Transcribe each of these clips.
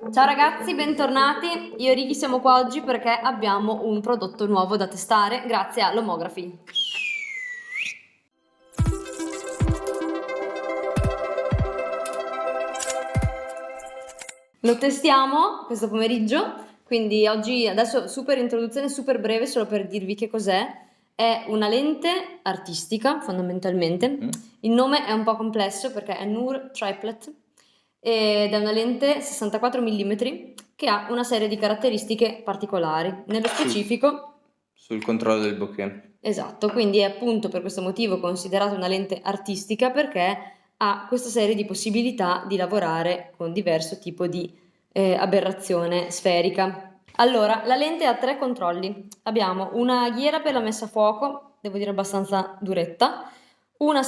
Ciao ragazzi, bentornati. Io e Ricky siamo qua oggi perché abbiamo un prodotto nuovo da testare grazie a Lomography. Lo testiamo questo pomeriggio, quindi adesso super introduzione, super breve solo per dirvi che cos'è. È una lente artistica fondamentalmente. Il nome è un po' complesso perché è Nur Triplet ed è una lente 64 mm che ha una serie di caratteristiche particolari. Nello specifico, sul controllo del bokeh. esatto, quindi è appunto per questo motivo considerata una lente artistica perché ha questa serie di possibilità di lavorare con diverso tipo di aberrazione sferica. Allora, la lente ha 3 controlli. Abbiamo una ghiera per la messa a fuoco, devo dire abbastanza duretta, una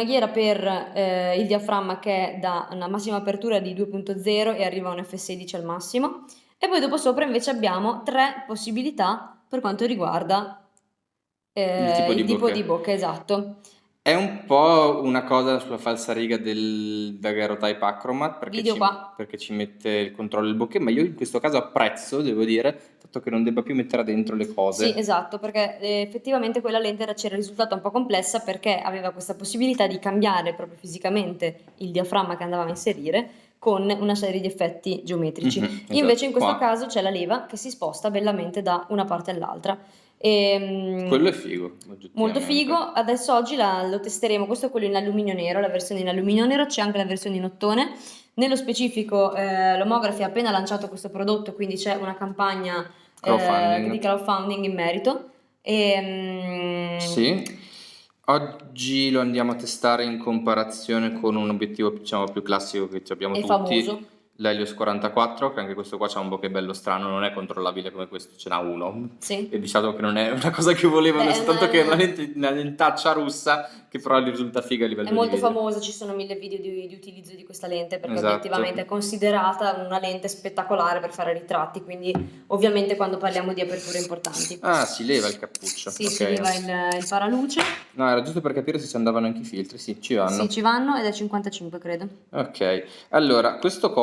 ghiera per il diaframma che è da una massima apertura di 2.0 e arriva a un F16 al massimo, e poi dopo sopra invece abbiamo 3 possibilità per quanto riguarda il tipo di bokeh, esatto. È un po' una cosa sulla falsariga del daguerreotype Acromat perché ci mette il controllo del bokeh, ma io in questo caso apprezzo, devo dire, il fatto che non debba più mettere dentro le cose. Sì, esatto, perché effettivamente quella lente c'era risultata un po' complessa perché aveva questa possibilità di cambiare proprio fisicamente il diaframma che andava a inserire con una serie di effetti geometrici. Esatto. Invece in questo Qua. caso c'è la leva che si sposta bellamente da una parte all'altra. Quello è figo, Molto oggettivamente. figo. Adesso oggi lo testeremo. Questo è quello in alluminio nero, la versione in alluminio nero, c'è anche la versione in ottone. Nello specifico Lomography ha appena lanciato questo prodotto, quindi c'è una campagna di crowdfunding in merito. Sì. Oggi lo andiamo a testare in comparazione con un obiettivo, diciamo, più classico che abbiamo È tutti, famoso. l'Helios 44, che anche questo qua c'ha un bokeh bello strano, non è controllabile come questo, ce n'ha uno. Sì. E diciamo che non è una cosa che volevano, Beh, soltanto che è una lentaccia russa che però risulta figa a livello È di molto video. famosa, ci sono 1000 video di utilizzo di questa lente perché Esatto. obiettivamente è considerata una lente spettacolare per fare ritratti, quindi ovviamente quando parliamo di aperture importanti. Ah, si leva il cappuccio. Sì, ok. si leva il paraluce. No, era giusto per capire se ci andavano anche i filtri, sì, ci vanno. Sì, ci vanno ed è 55 credo. Ok, allora questo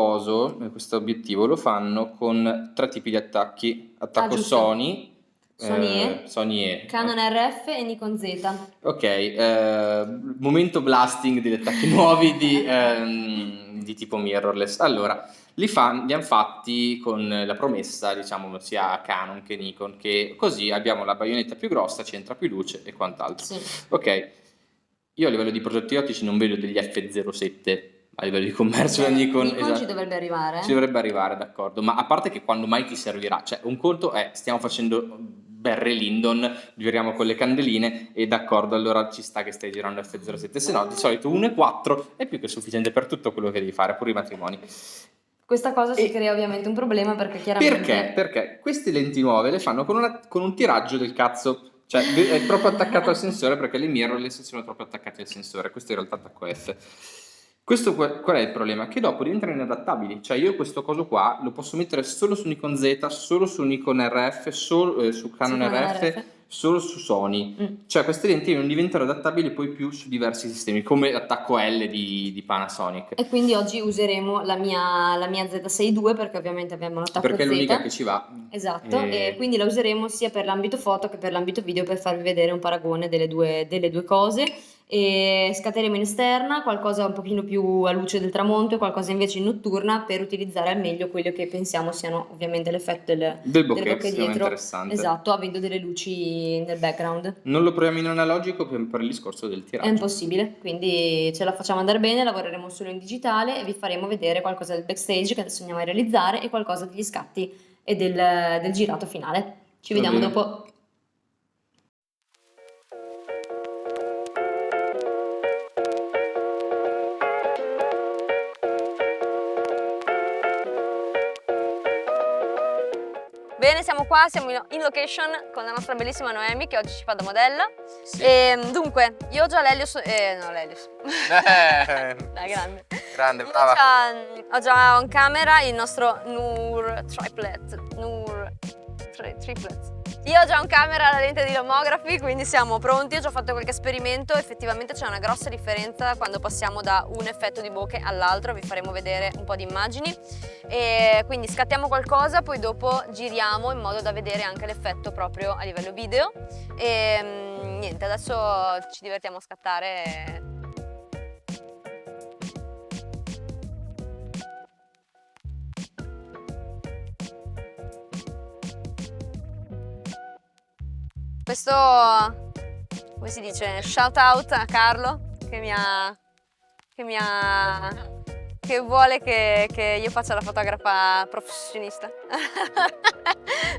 obiettivo lo fanno con 3 tipi di attacchi: attacco giusto. Sony, Sony E, Canon RF e Nikon Z. Ok, momento blasting degli attacchi nuovi di tipo mirrorless. Allora, li hanno fatti con la promessa, diciamo, sia Canon che Nikon, che così abbiamo la baionetta più grossa, c'entra più luce e quant'altro. Sì. Ok, io a livello di progetti ottici non vedo degli F07 a livello di commercio da Nikon. Nikon ci dovrebbe arrivare. Ci dovrebbe arrivare, d'accordo, ma a parte che quando mai ti servirà, cioè un conto è stiamo facendo Barry Lyndon, giriamo con le candeline e d'accordo, allora ci sta che stai girando F07, se no di solito 1,4 è più che sufficiente per tutto quello che devi fare, pure i matrimoni. Questa cosa si crea ovviamente un problema perché chiaramente... Perché queste lenti nuove le fanno con un tiraggio del cazzo. Cioè è proprio attaccato al sensore, perché le mirrorless sono proprio attaccate al sensore. Questo in realtà è attacco F. Questo qual è il problema? Che dopo diventano inadattabili. Cioè io questo coso qua lo posso mettere solo su Nikon Z, solo su Nikon RF, solo su Canon RF, solo su Sony. Cioè queste lenti non diventano adattabili poi più su diversi sistemi, come l'attacco L di Panasonic. E quindi oggi useremo la mia Z6 II perché ovviamente abbiamo l'attacco Z. Perché è l'unica che ci va. Esatto, e quindi la useremo sia per l'ambito foto che per l'ambito video per farvi vedere un paragone delle due cose. E scateremo in esterna qualcosa un pochino più a luce del tramonto e qualcosa invece in notturna per utilizzare al meglio quello che pensiamo siano ovviamente l'effetto del bokeh dietro. Interessante. Esatto, avendo delle luci nel background. Non lo proviamo in analogico per il discorso del tiraggio. È impossibile, quindi ce la facciamo andare bene, lavoreremo solo in digitale e vi faremo vedere qualcosa del backstage che adesso andiamo a realizzare e qualcosa degli scatti e del girato finale. Ci vediamo dopo. Bene, siamo qua, siamo in location con la nostra bellissima Noemi che oggi ci fa da modella. Sì. Dunque, io ho già l'Helios, no l'Helios. Dai, grande. Grande, brava. Ho già on camera il nostro Nur Triplet. Triplet. Io ho già in camera la lente di Lomography, quindi siamo pronti. Ho già fatto qualche esperimento, effettivamente c'è una grossa differenza quando passiamo da un effetto di bokeh all'altro. Vi faremo vedere un po' di immagini e quindi scattiamo qualcosa, poi dopo giriamo in modo da vedere anche l'effetto proprio a livello video e niente, adesso ci divertiamo a scattare. Questo, come si dice, shout out a Carlo che vuole che io faccia la fotografa professionista.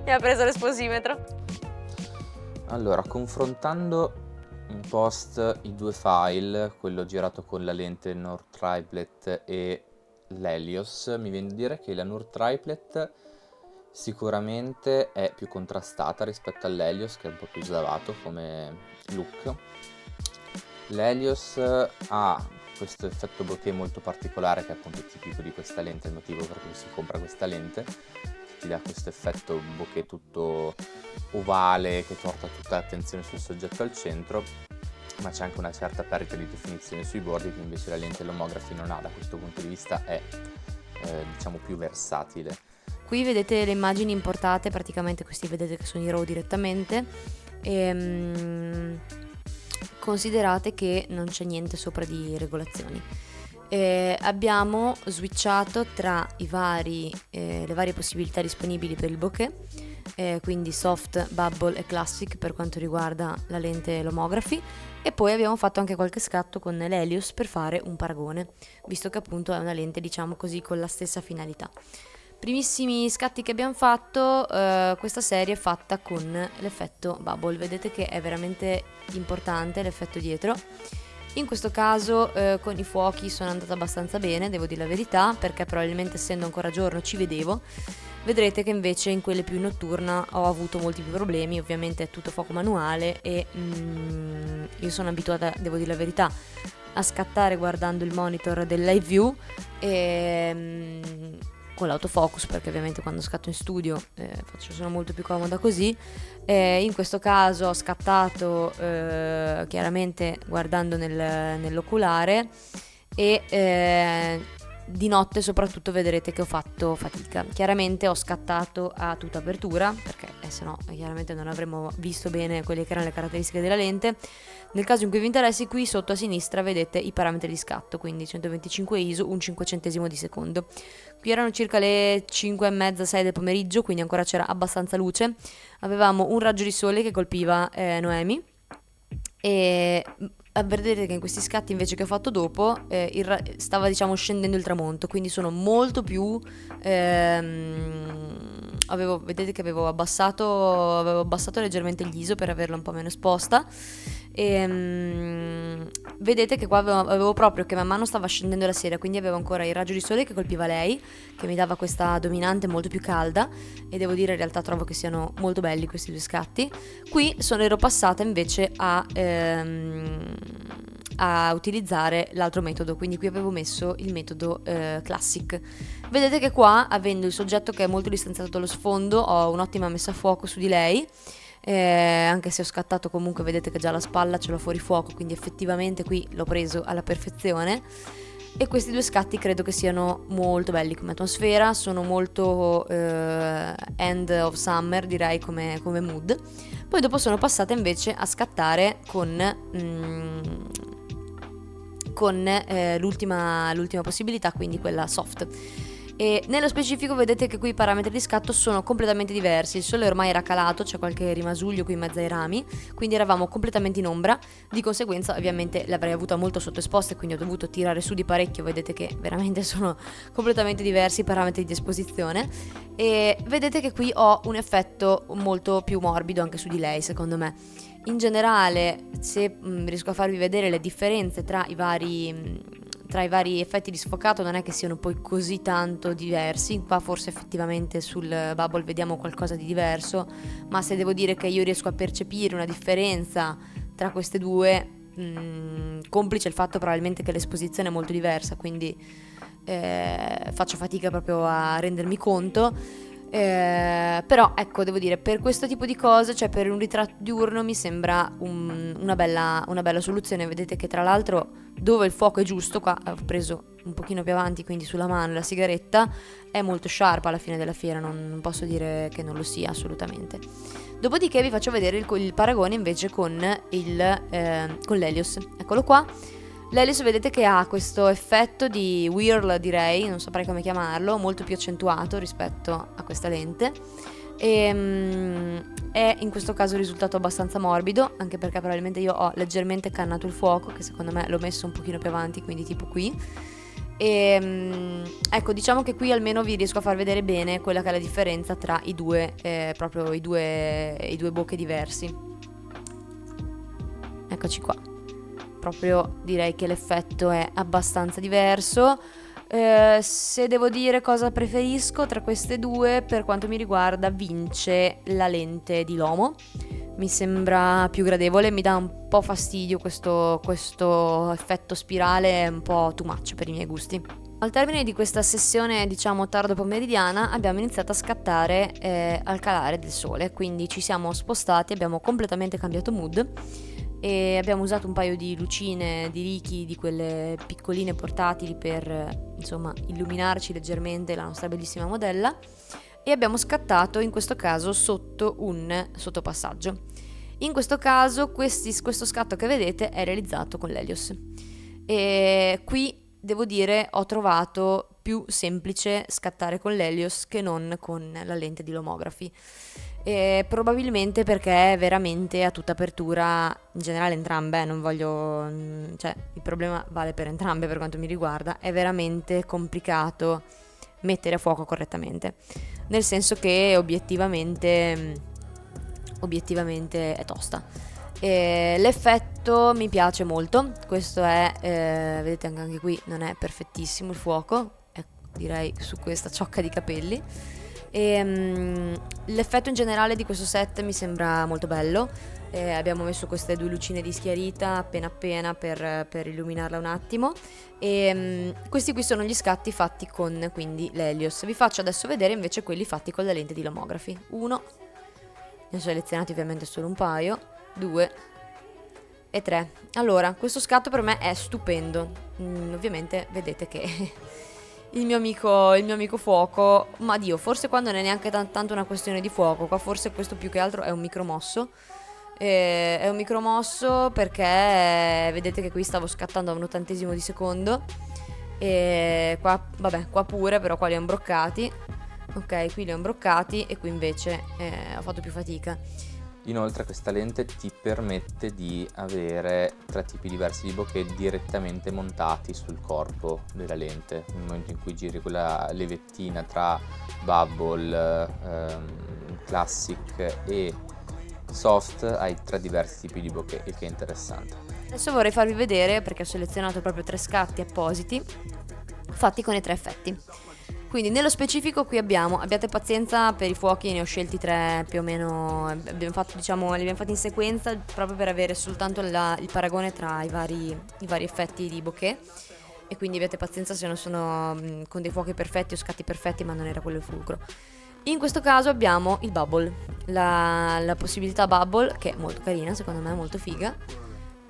Mi ha preso l'esposimetro. Allora, confrontando in post i due file, quello girato con la lente Nord Triplet e l'Helios, mi viene da dire che la Nord Triplet sicuramente è più contrastata rispetto all'Helios, che è un po' più slavato come look. L'Helios ha questo effetto bokeh molto particolare che è appunto tipico di questa lente, il motivo per cui si compra questa lente, che ti dà questo effetto bokeh tutto ovale che porta tutta l'attenzione sul soggetto al centro, ma c'è anche una certa perdita di definizione sui bordi che invece la lente Lomography non ha. Da questo punto di vista è diciamo più versatile. Qui vedete le immagini importate, praticamente questi vedete che sono i RAW direttamente e considerate che non c'è niente sopra di regolazioni. Abbiamo switchato tra le varie possibilità disponibili per il bokeh, quindi soft, bubble e classic per quanto riguarda la lente Lomography, e poi abbiamo fatto anche qualche scatto con l'Helios per fare un paragone, visto che appunto è una lente, diciamo così, con la stessa finalità. Primissimi scatti che abbiamo fatto, questa serie è fatta con l'effetto bubble, vedete che è veramente importante l'effetto dietro. In questo caso con i fuochi sono andata abbastanza bene, devo dire la verità, perché probabilmente essendo ancora giorno ci vedevo. Vedrete che invece in quelle più notturna ho avuto molti più problemi, ovviamente è tutto fuoco manuale e io sono abituata, devo dire la verità, a scattare guardando il monitor del live view e con l'autofocus, perché ovviamente quando scatto in studio sono molto più comoda così. In questo caso ho scattato chiaramente guardando nell'oculare e di notte soprattutto vedrete che ho fatto fatica. Chiaramente ho scattato a tutta apertura perché sennò chiaramente non avremmo visto bene quelle che erano le caratteristiche della lente. Nel caso in cui vi interessi, qui sotto a sinistra vedete i parametri di scatto, quindi 125 ISO, un 500 di secondo. Qui erano circa le 5 e mezza, 6 del pomeriggio, quindi ancora c'era abbastanza luce. Avevamo un raggio di sole che colpiva Noemi e vedete che in questi scatti invece che ho fatto dopo stava diciamo scendendo il tramonto, quindi sono molto più vedete che avevo abbassato leggermente gli ISO per averla un po' meno esposta e vedete che qua avevo proprio che man mano stava scendendo la sera, quindi avevo ancora il raggio di sole che colpiva lei, che mi dava questa dominante molto più calda, e devo dire in realtà trovo che siano molto belli questi due scatti. Qui ero passata invece a utilizzare l'altro metodo, quindi qui avevo messo il metodo classic. Vedete che qua, avendo il soggetto che è molto distanziato dallo sfondo, ho un'ottima messa a fuoco su di lei, anche se ho scattato comunque vedete che già la spalla ce l'ho fuori fuoco, quindi effettivamente qui l'ho preso alla perfezione. E questi due scatti credo che siano molto belli come atmosfera, sono molto end of summer direi come mood. Poi dopo sono passata invece a scattare con l'ultima possibilità, quindi quella soft. E nello specifico vedete che qui i parametri di scatto sono completamente diversi, il sole ormai era calato, c'è qualche rimasuglio qui in mezzo ai rami, quindi eravamo completamente in ombra, di conseguenza ovviamente l'avrei avuta molto sottoesposta e quindi ho dovuto tirare su di parecchio, vedete che veramente sono completamente diversi i parametri di esposizione e vedete che qui ho un effetto molto più morbido anche su di lei secondo me. In generale, se riesco a farvi vedere le differenze tra i vari effetti di sfocato, non è che siano poi così tanto diversi. Qua forse effettivamente sul bubble vediamo qualcosa di diverso, ma se devo dire che io riesco a percepire una differenza tra queste due, complice il fatto probabilmente che l'esposizione è molto diversa, quindi faccio fatica proprio a rendermi conto. Però ecco, devo dire, per questo tipo di cose, cioè per un ritratto diurno, mi sembra una bella soluzione. Vedete che tra l'altro dove il fuoco è giusto, qua ho preso un pochino più avanti, quindi sulla mano la sigaretta, è molto sharp alla fine della fiera, non posso dire che non lo sia assolutamente. Dopodiché vi faccio vedere il paragone invece con l'Helios. Eccolo qua. L'Helios vedete che ha questo effetto di whirl, direi, non saprei come chiamarlo, molto più accentuato rispetto a questa lente. È in questo caso risultato abbastanza morbido, anche perché probabilmente io ho leggermente cannato il fuoco, che secondo me l'ho messo un pochino più avanti, quindi tipo qui. Ecco, diciamo che qui almeno vi riesco a far vedere bene quella che è la differenza tra i due, proprio i due bocche diversi. Eccoci qua. Proprio direi che l'effetto è abbastanza diverso. Se devo dire cosa preferisco tra queste due, per quanto mi riguarda vince la lente di Lomo. Mi sembra più gradevole, mi dà un po' fastidio questo effetto spirale, un po' too much per i miei gusti. Al termine di questa sessione, diciamo tardo pomeridiana, abbiamo iniziato a scattare al calare del sole, quindi ci siamo spostati, abbiamo completamente cambiato mood e abbiamo usato un paio di lucine di Ricky, di quelle piccoline portatili per insomma illuminarci leggermente la nostra bellissima modella, e abbiamo scattato in questo caso sotto un sottopassaggio. In questo caso questo scatto che vedete è realizzato con l'Helios e qui devo dire ho trovato più semplice scattare con l'Helios che non con la lente di Lomography. Probabilmente perché è veramente a tutta apertura, in generale entrambe, non voglio, cioè il problema vale per entrambe per quanto mi riguarda, è veramente complicato mettere a fuoco correttamente, nel senso che obiettivamente è tosta. L'effetto mi piace molto, questo è, vedete anche qui non è perfettissimo il fuoco, direi su questa ciocca di capelli. L'effetto in generale di questo set mi sembra molto bello. Abbiamo messo queste due lucine di schiarita appena per illuminarla un attimo e questi qui sono gli scatti fatti con quindi l'Helios. Vi faccio adesso vedere invece quelli fatti con la lente di Lomography. Uno, ne ho selezionati ovviamente solo un paio, 2 e 3. Allora, questo scatto per me è stupendo. Ovviamente vedete che il mio amico fuoco, ma Dio, forse qua non è neanche tanto una questione di fuoco, qua forse questo più che altro è un micromosso. È un micromosso perché vedete che qui stavo scattando a un ottantesimo di secondo e qua, vabbè, qua pure, però qua li ho imbroccati. Ok, qui li ho imbroccati e qui invece ho fatto più fatica. Inoltre questa lente ti permette di avere 3 tipi diversi di bokeh direttamente montati sul corpo della lente. Nel momento in cui giri quella levettina tra bubble, classic e soft, hai 3 diversi tipi di bokeh, il che è interessante. Adesso vorrei farvi vedere, perché ho selezionato proprio 3 scatti appositi fatti con i 3 effetti. Quindi nello specifico qui abbiate pazienza per i fuochi, ne ho scelti 3 più o meno, abbiamo fatto, diciamo, li abbiamo fatti in sequenza proprio per avere soltanto il paragone tra i vari effetti di bokeh, e quindi abbiate pazienza se non sono con dei fuochi perfetti o scatti perfetti, ma non era quello il fulcro. In questo caso abbiamo il bubble, la possibilità bubble, che è molto carina, secondo me è molto figa.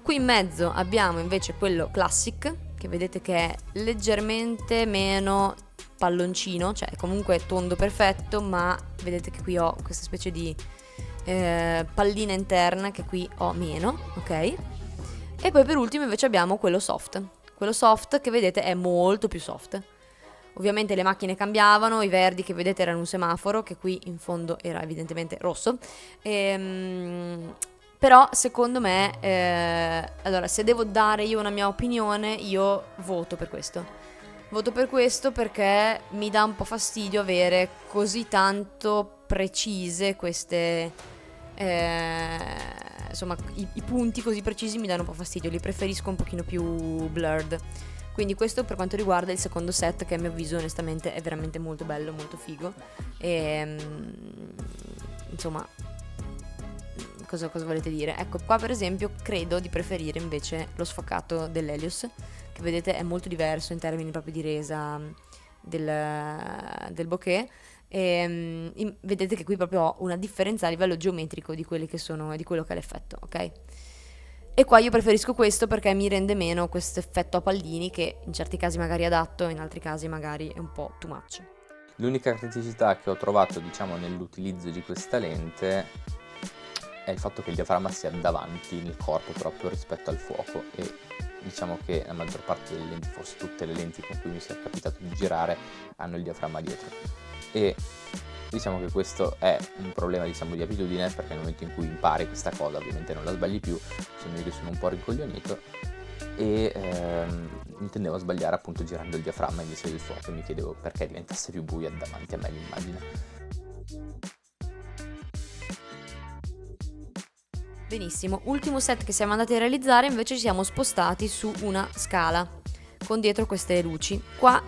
Qui in mezzo abbiamo invece quello classic, che vedete che è leggermente meno palloncino, cioè comunque tondo perfetto, ma vedete che qui ho questa specie di pallina interna che qui ho meno, ok? E poi per ultimo invece abbiamo quello soft che vedete è molto più soft. Ovviamente le macchine cambiavano, i verdi che vedete erano un semaforo, che qui in fondo era evidentemente rosso. Però secondo me, allora se devo dare io una mia opinione, io voto per questo. Voto per questo perché mi dà un po' fastidio avere così tanto precise queste... insomma, i punti così precisi mi danno un po' fastidio, li preferisco un pochino più blurred. Quindi questo per quanto riguarda il secondo set, che a mio avviso onestamente è veramente molto bello, molto figo. E insomma, cosa volete dire? Ecco, qua per esempio credo di preferire invece lo sfocato dell'Helios, che vedete è molto diverso in termini proprio di resa del bokeh. Vedete che qui proprio ho una differenza a livello geometrico di di quello che è l'effetto, ok? E qua io preferisco questo perché mi rende meno questo effetto a pallini che in certi casi magari è adatto, in altri casi magari è un po' too much. L'unica criticità che ho trovato, diciamo, nell'utilizzo di questa lente è il fatto che il diaframma sia davanti nel corpo proprio rispetto al fuoco, e diciamo che la maggior parte delle lenti, forse tutte le lenti con cui mi sia capitato di girare, hanno il diaframma dietro, e diciamo che questo è un problema, diciamo, di abitudine, perché nel momento in cui impari questa cosa ovviamente non la sbagli più. Sono io che sono un po' rincoglionito e intendevo sbagliare appunto girando il diaframma invece del fuoco, e mi chiedevo perché diventasse più buia davanti a me l'immagine. Benissimo, ultimo set che siamo andati a realizzare, invece ci siamo spostati su una scala con dietro queste luci. Qua,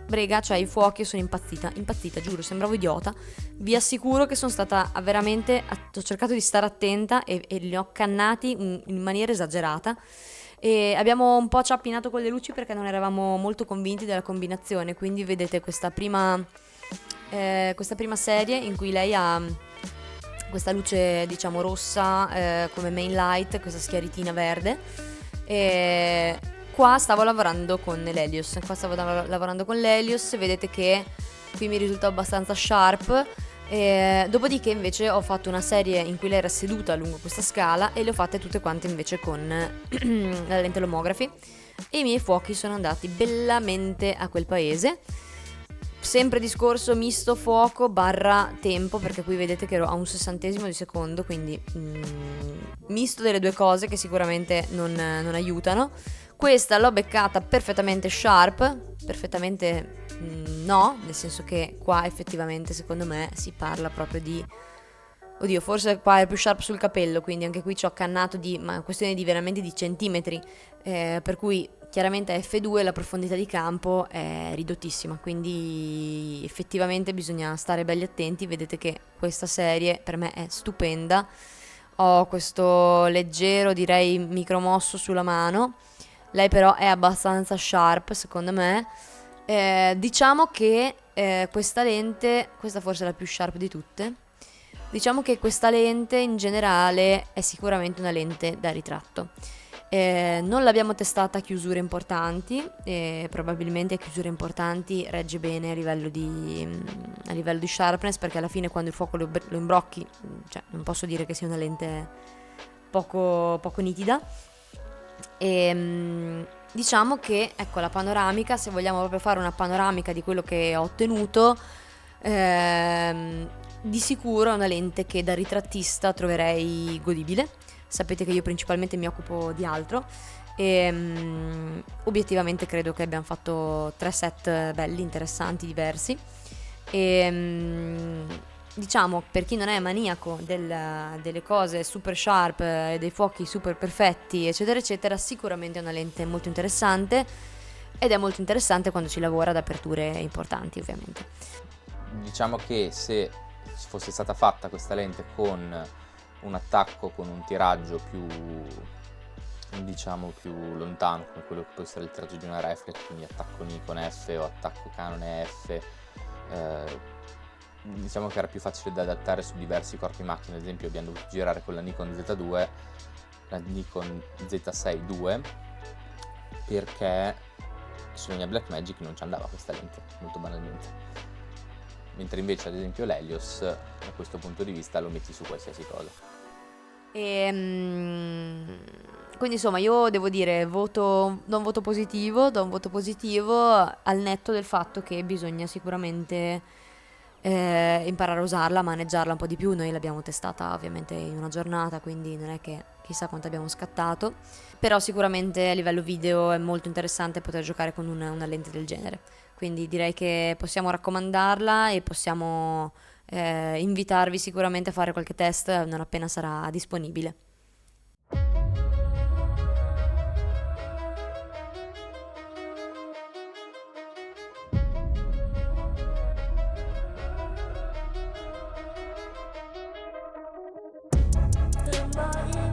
brega, cioè i fuochi, io sono impazzita, giuro, sembravo idiota. Vi assicuro che sono stata veramente, ho cercato di stare attenta e li ho cannati in maniera esagerata. E abbiamo un po' ciappinato con le luci perché non eravamo molto convinti della combinazione, quindi vedete questa prima serie in cui lei ha questa luce, diciamo, rossa come main light, questa schiaritina verde. E qua stavo lavorando con l'Helios. Vedete che qui mi risulta abbastanza sharp. Dopodiché invece ho fatto una serie in cui lei era seduta lungo questa scala e le ho fatte tutte quante invece con la lente lomography. E i miei fuochi sono andati bellamente a quel paese. Sempre discorso misto fuoco barra tempo, perché qui vedete che ero a un 60° di secondo, quindi misto delle due cose che sicuramente non aiutano. Questa l'ho beccata perfettamente sharp, perfettamente no, nel senso che qua effettivamente secondo me si parla proprio di... Oddio, forse qua è più sharp sul capello, quindi anche qui ci ho cannato ma questione di veramente di centimetri, per cui chiaramente a F2 la profondità di campo è ridottissima, quindi effettivamente bisogna stare belli attenti. Vedete che questa serie per me è stupenda. Ho questo leggero, direi, micromosso sulla mano. Lei però è abbastanza sharp, secondo me. Diciamo che questa lente, questa forse è la più sharp di tutte. Diciamo che questa lente in generale è sicuramente una lente da ritratto. Non l'abbiamo testata a chiusure importanti, probabilmente a chiusure importanti regge bene a livello di sharpness, perché alla fine quando il fuoco lo imbrocchi, cioè non posso dire che sia una lente poco nitida. Diciamo che, ecco, la panoramica, se vogliamo proprio fare una panoramica di quello che ho ottenuto, di sicuro è una lente che da ritrattista troverei godibile. Sapete che io principalmente mi occupo di altro e obiettivamente credo che abbiamo fatto 3 set belli, interessanti, diversi. Diciamo, per chi non è maniaco delle cose super sharp, dei fuochi super perfetti, eccetera eccetera, sicuramente è una lente molto interessante, ed è molto interessante quando si lavora ad aperture importanti, ovviamente. Diciamo che se fosse stata fatta questa lente con un attacco, con un tiraggio più, diciamo, più lontano, come quello che può essere il tiraggio di una reflex, quindi attacco Nikon F o attacco Canon F, diciamo che era più facile da adattare su diversi corpi macchina. Ad esempio abbiamo dovuto girare con la Nikon Z2, la Nikon Z6 II, perché sulla mia Blackmagic non ci andava questa lente, molto banalmente. Mentre invece ad esempio l'Helios, da questo punto di vista, lo metti su qualsiasi cosa. Quindi insomma io devo dire do un voto positivo al netto del fatto che bisogna sicuramente imparare a usarla, a maneggiarla un po' di più. Noi l'abbiamo testata ovviamente in una giornata, quindi non è che chissà quanto abbiamo scattato, però sicuramente a livello video è molto interessante poter giocare con una lente del genere, quindi direi che possiamo raccomandarla e possiamo invitarvi sicuramente a fare qualche test non appena sarà disponibile. Bye.